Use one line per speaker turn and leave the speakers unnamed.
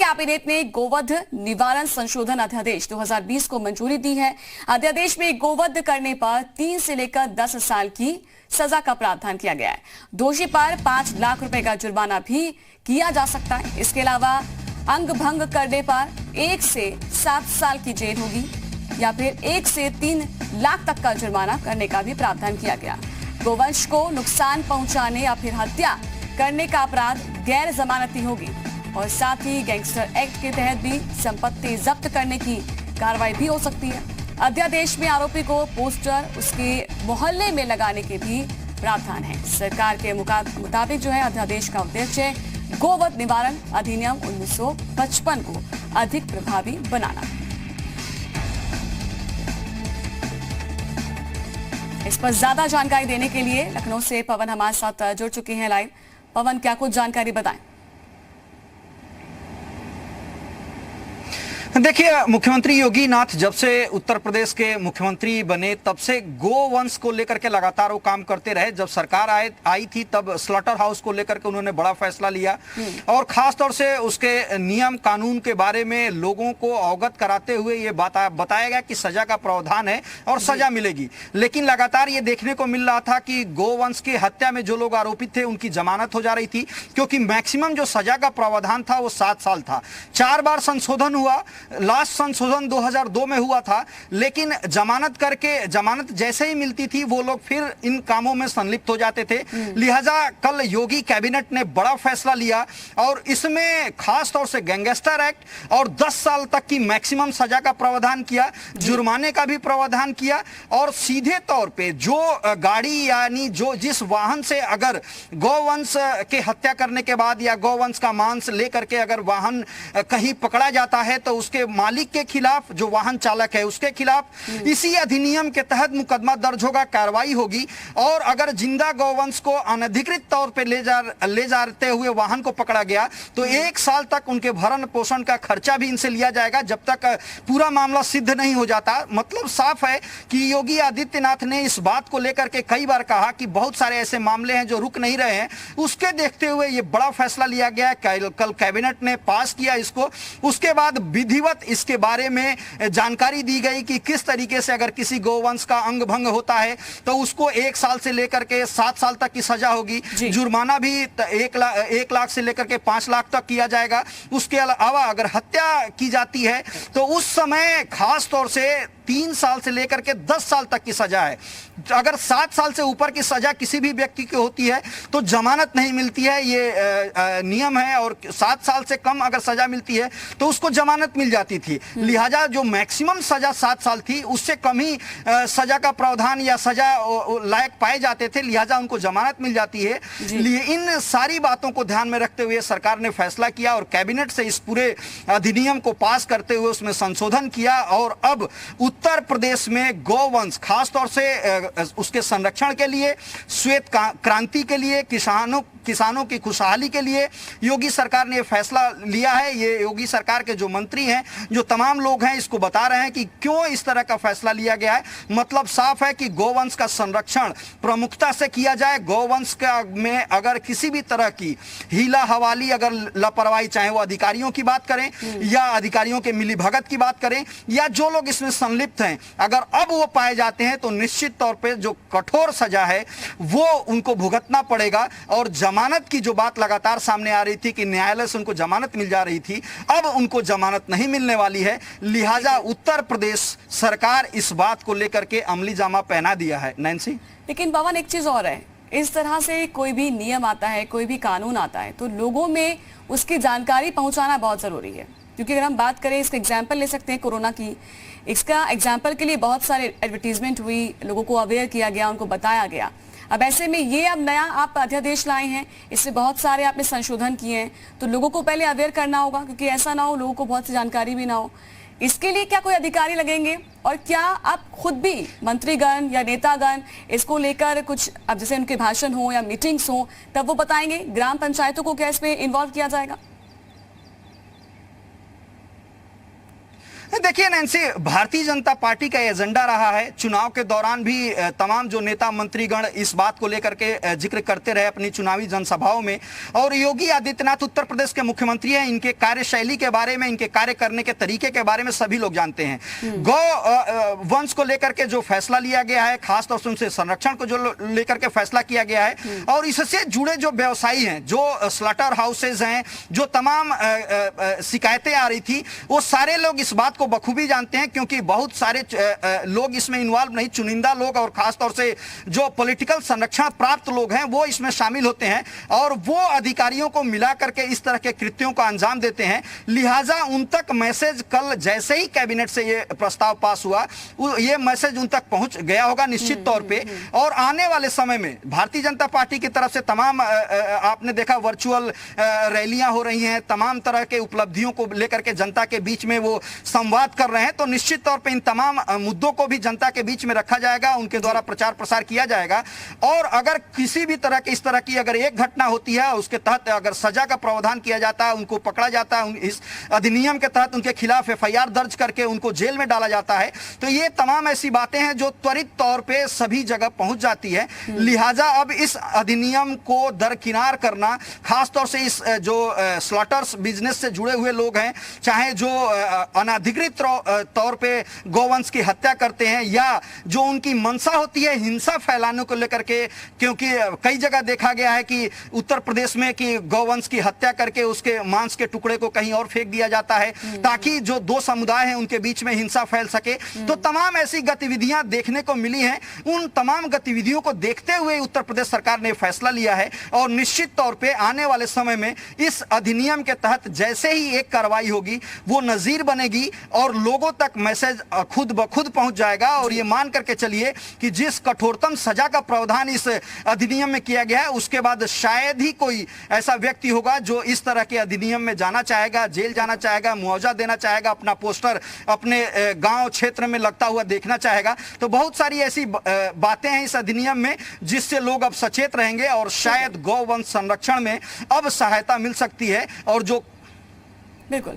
Cabinet ने गोवध निवारण संशोधन अध्यादेश 2020 को मंजूरी दी है। अध्यादेश में गोवध करने पर 3 से लेकर 10 साल की सजा का प्रावधान किया गया है। दोषी पर 5 लाख रुपए का जुर्माना भी किया जा सकता है। इसके अलावा अंग भंग करने पर 1 से 7 साल की जेल होगी या फिर 1 से 3 लाख तक का जुर्माना करने का भी प्रावधान किया गया। गोवंश को नुकसान पहुंचाने या फिर हत्या करने का अपराध गैर जमानती होगी और साथ ही गैंगस्टर एक्ट के तहत भी संपत्ति जब्त करने की कार्रवाई भी हो सकती है। अध्यादेश में आरोपी को पोस्टर उसके मोहल्ले में लगाने के भी प्रावधान है। सरकार के मुताबिक जो है अध्यादेश का उद्देश्य गोवध निवारण अधिनियम 1955 को अधिक प्रभावी बनाना। इस पर ज्यादा जानकारी देने के लिए लखनऊ से पवन हमारे साथ जुड़ चुके हैं लाइव। पवन, क्या कुछ जानकारी बताएं?
देखिए, मुख्यमंत्री योगी नाथ जब से उत्तर प्रदेश के मुख्यमंत्री बने तब से गोवंश को लेकर के लगातार वो काम करते रहे। जब सरकार आई थी तब स्लॉटर हाउस को लेकर के उन्होंने बड़ा फैसला लिया और खास तौर से उसके नियम कानून के बारे में लोगों को अवगत कराते हुए ये बताया गया कि सजा का प्रावधान है और सजा मिलेगी। लेकिन लगातार ये देखने को मिल रहा था कि गोवंश की हत्या में जो लोग आरोपित थे उनकी जमानत हो जा रही थी, क्योंकि मैक्सिमम जो सजा का प्रावधान था वो 7 साल था। 4 बार संशोधन हुआ, लास्ट संशोधन 2002 में हुआ था, लेकिन जमानत जैसे ही मिलती थी वो लोग फिर इन कामों में संलिप्त हो जाते थे। लिहाजा कल योगी कैबिनेट ने बड़ा फैसला लिया और इसमें खास तौर से गैंगस्टर एक्ट और 10 साल तक की मैक्सिमम सजा का प्रावधान किया, जुर्माने का भी प्रावधान किया और सीधे तौर पे जो गाड़ी यानी जो जिस वाहन से अगर गौवंश के हत्या करने के बाद या गौवंश का मांस लेकर के अगर वाहन कहीं पकड़ा जाता है तो उसके मालिक के खिलाफ, जो वाहन चालक है उसके खिलाफ इसी अधिनियम के तहत मुकदमा दर्ज होगा, कार्रवाई होगी। और अगर जिंदा गौवंश को अनधिकृत तौर पे ले जाते हुए वाहन को पकड़ा गया तो 1 साल तक उनके भरण पोषण का खर्चा भी इनसे लिया जाएगा जब तक पूरा मामला सिद्ध नहीं हो जाता। मतलब साफ है कि योगी आदित्यनाथ ने इस बात को लेकर के कई बार कहा कि बहुत सारे ऐसे मामले हैं जो रुक नहीं रहे हैं। उसके देखते हुए ये बड़ा फैसला लिया गया, कल कैबिनेट ने पास किया इसको। उसके बाद विधिवत इसके बारे में जानकारी दी गई कि किस तरीके से अगर किसी गोवंश का अंग भंग होता है तो उसको 1 साल से लेकर के 7 साल तक की सजा होगी। जुर्माना भी 1 लाख से लेकर के 5 लाख तक किया जाएगा। उसके अलावा अगर हत्या की जाती है तो उस समय खास तौर से 3 साल से लेकर के 10 साल तक की सजा है। अगर 7 साल से ऊपर की सजा किसी भी व्यक्ति की होती है तो जमानत नहीं मिलती है, ये नियम है। और 7 साल से कम अगर सजा मिलती है तो उसको जमानत मिल जाती थी। लिहाजा जो मैक्सिमम सजा 7 साल थी उससे कम ही सजा का प्रावधान या सजा लायक पाए जाते थे, लिहाजा उनको जमानत मिल जाती है। इन सारी बातों को ध्यान में रखते हुए सरकार ने फैसला किया और कैबिनेट से इस पूरे अधिनियम को पास करते हुए उसमें संशोधन किया और अब उत्तर प्रदेश में गोवंश खास तौर से उसके संरक्षण के लिए, श्वेत क्रांति के लिए, किसानों की खुशहाली के लिए योगी सरकार ने फैसला लिया है। ये योगी सरकार के जो मंत्री हैं, जो तमाम लोग हैं, इसको बता रहे हैं कि क्यों इस तरह का फैसला लिया गया है। मतलब साफ है कि गोवंश का संरक्षण प्रमुखता से किया जाए। गोवंश का में अगर किसी भी तरह की हीला हवाली, अगर लापरवाही, चाहे वो अधिकारियों की बात करें या अधिकारियों के मिलीभगत की बात करें या जो लोग इसमें संलिप्त हैं, अगर अब वो पाए जाते हैं तो निश्चित तौर पे जो कठोर सजा है वो उनको भुगतना पड़ेगा। और जमानत की जो बात लगातार सामने आ रही थी कि न्यायालय से उनको जमानत मिल जा रही थी, अब उनको जमानत नहीं मिलने वाली है। लिहाजा उत्तर प्रदेश सरकार इस बात को लेकर के अमली जामा पहना दिया है। नैन्सी,
लेकिन पवन, एक चीज और है, इस तरह से कोई भी नियम आता है, कोई भी कानून आता है तो लोगों में उसकी जानकारी पहुंचाना बहुत जरूरी है। क्योंकि अगर हम बात करें, इसका एग्जाम्पल ले सकते हैं कोरोना की, इसका एग्जाम्पल के लिए बहुत सारे एडवर्टीजमेंट हुई, लोगों को अवेयर किया गया, उनको बताया गया। अब ऐसे में ये अब नया आप अध्यादेश लाए हैं, इससे बहुत सारे आपने संशोधन किए हैं, तो लोगों को पहले अवेयर करना होगा, क्योंकि ऐसा ना हो लोगों को बहुत सी जानकारी भी ना हो। इसके लिए क्या कोई अधिकारी लगेंगे और क्या आप खुद भी मंत्रीगण या नेतागण इसको लेकर कुछ, अब जैसे उनके भाषण हो या मीटिंग्स हो तब वो बताएंगे, ग्राम पंचायतों को क्या इसमें इन्वॉल्व किया जाएगा?
देखिए नैन्सी, भारतीय जनता पार्टी का एजेंडा रहा है, चुनाव के दौरान भी तमाम जो नेता मंत्रीगण इस बात को लेकर के जिक्र करते रहे अपनी चुनावी जनसभाओं में। और योगी आदित्यनाथ उत्तर प्रदेश के मुख्यमंत्री हैं, इनके कार्यशैली के बारे में, इनके कार्य करने के तरीके के बारे में सभी लोग जानते हैं। गौ वंश को लेकर के जो फैसला लिया गया है, खासतौर से उनसे संरक्षण को जो लेकर के फैसला किया गया है, और इससे जुड़े जो व्यवसायी हैं, जो स्लॉटर हाउसेज हैं, जो तमाम शिकायतें आ रही थी, वो सारे लोग इस बात को बखूबी जानते हैं, क्योंकि बहुत सारे लोग इसमें इन्वॉल्व नहीं, चुनिंदा लोग और खासतौर से जो पॉलिटिकल संरक्षण प्राप्त लोग हैं वो इसमें शामिल होते हैं, और वो अधिकारियों को मिला करके इस तरह के कृत्यों को अंजाम देते हैं। लिहाजा उन तक मैसेज कल जैसे ही कैबिनेट से ये प्रस्ताव पास हुआ, ये मैसेज उन तक पहुंच गया होगा निश्चित तौर पे। और आने वाले समय में भारतीय जनता पार्टी की तरफ से तमाम आपने देखा वर्चुअल रैलियां हो रही हैं, तमाम तरह के उपलब्धियों को लेकर के जनता के बीच में वो संवाद कर रहे हैं, तो निश्चित तौर पे इन तमाम मुद्दों को भी जनता के बीच में रखा जाएगा, उनके द्वारा प्रचार प्रसार किया जाएगा। और अगर किसी भी तरह की इस तरह की अगर एक घटना होती है, उसके तहत अगर सजा का प्रावधान किया जाता है, उनको पकड़ा जाता है, इस अधिनियम के तहत उनके खिलाफ एफआईआर दर्ज करके उनको जेल में डाला जाता है, तो ये तमाम ऐसी बातें हैं जो त्वरित तौर पे सभी जगह पहुंच जाती है। लिहाजा अब इस अधिनियम को दरकिनार करना, खासतौर से इस जो स्लॉटर्स बिजनेस से जुड़े हुए लोग हैं, चाहे जो अनाधिकृत तौर पे गौवंश की हत्या करते हैं, या जो उनकी मंशा होती है हिंसा फैलाने को लेकर के, क्योंकि कई जगह देखा गया है कि उत्तर प्रदेश में कि गौवंश की हत्या करके उसके मांस के टुकड़े को कहीं और फेंक दिया जाता है ताकि जो दो समुदाय हैं उनके बीच में हिंसा फैल सके। तो तमाम ऐसी गतिविधियां देखने को मिली हैं। उन तमाम गतिविधियों को देखते हुए उत्तर प्रदेश सरकार ने फैसला लिया है, और निश्चित तौर पे आने वाले समय में इस अधिनियम के तहत जैसे ही एक कार्रवाई होगी वो नजीर बनेगी और लोगों तक मैसेज खुद ब खुद पहुंच जाएगा। और ये मान करके चलिए कि जिस कठोरतम सजा का प्रावधान इस अधिनियम में किया गया है, उसके बाद शायद ही कोई ऐसा व्यक्ति होगा जो इस तरह के अधिनियम में जाना चाहेगा, जेल जाना चाहेगा, मुआवजा देना चाहेगा, अपना पोस्टर अपने गांव क्षेत्र में लगता हुआ देखना चाहेगा। तो बहुत सारी ऐसी बातें हैं इस अधिनियम में जिससे लोग अब सचेत रहेंगे, और शायद गौवंश संरक्षण में अब सहायता मिल सकती है। और जो
बिल्कुल